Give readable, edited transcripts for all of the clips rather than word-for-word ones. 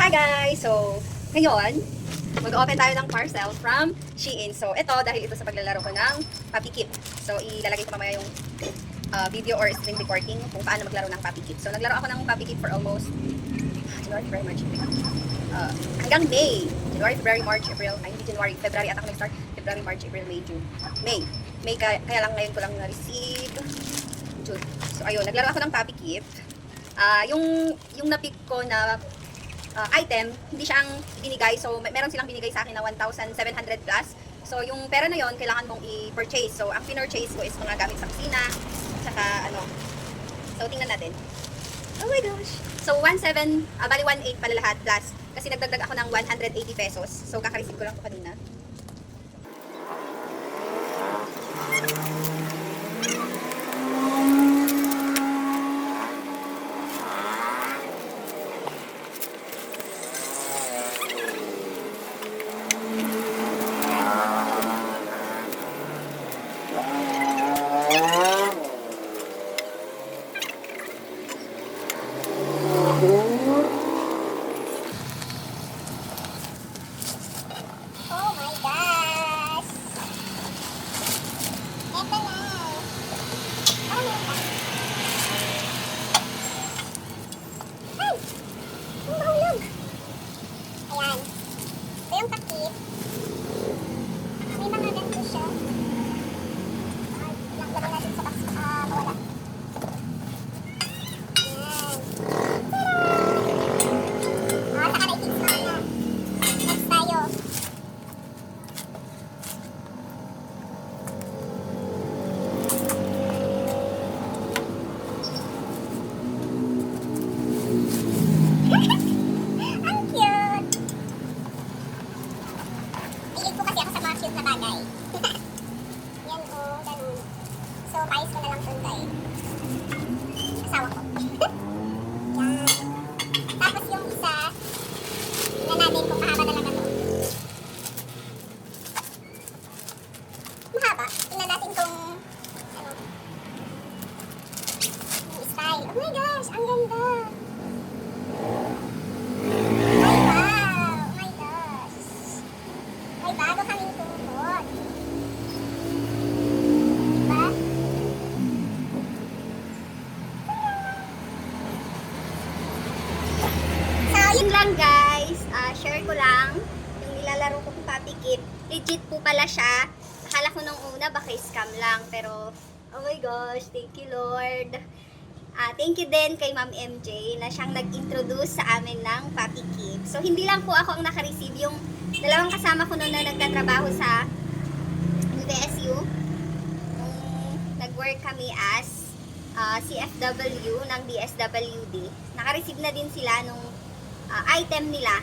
Hi guys! So, ngayon, mag-open tayo ng parcel from Shein. So, ito dahil ito sa paglalaro ko ng Puppy Kit. So, ilalagay ko mamaya yung video or screen recording kung paano maglaro ng Puppy Kit. So, naglaro ako ng Puppy Kit for almost January, February, March, April. Hanggang May. January, February, March, April. Ay, hindi January. February ata ako nag-start. February, March, April, May, June. May. May kaya lang ngayon ko lang na-receive. June. So, ayun. Naglaro ako ng Puppy Kit. Yung na-pick ko na item, hindi siyang binigay. So, meron silang binigay sa akin na 1,700 plus. So, yung pera na yon kailangan mong i-purchase. So, ang pinurchase ko is mga gamit sa kusina, tsaka ano. So, tingnan natin. Oh my gosh! So, 1,700, bali 1,800 pala lahat plus. Kasi nagdagdag ako ng 180 pesos. So, kakareceive ko lang ito kanina. Oh my gosh! Eto na! Oh my gosh! Ay! Ang mahulog! Ayan. Ito yung takip. May mga ganito siya. Lagyan natin sa box mawala. Ayan. Tara! Saka na-fix na na. Next tayo. Ang cute! Hilig ko kasi ako sa mga cute na bagay. Yan o, ganun. So, paayos ko na lang sunday. Asawa ko. Yan. Tapos yung isa, tingnan natin kung mahaba talaga to. Mahaba. Tingnan natin kung ano. Yung style. Oh my gosh, ang ganda! Ay, wow! Oh my gosh! May bago kaming tuhod. Diba? So, yun lang guys. Share ko lang yung nilalaro kong Puppy Kit. Legit po pala siya. Akala ko nung una baka scam lang. Pero, oh my gosh, thank you Lord. Thank you din kay Ma'am MJ na siyang nag-introduce sa amin ng Puppy Kit. So, hindi lang po ako ang naka-receive. Yung dalawang kasama ko noon na nagtatrabaho sa UTSU. Nag-work kami as CFW ng DSWD. Naka-receive na din sila nung item nila.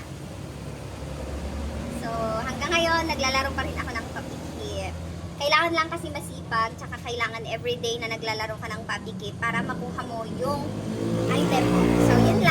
So, hanggang ngayon, naglalaro pa rin ako ng Puppy Kit. Kailangan lang kasi masipag, tsaka kailangan everyday na naglalaro ka ng Puppy Kit para makuha mo yung item mo. So, yun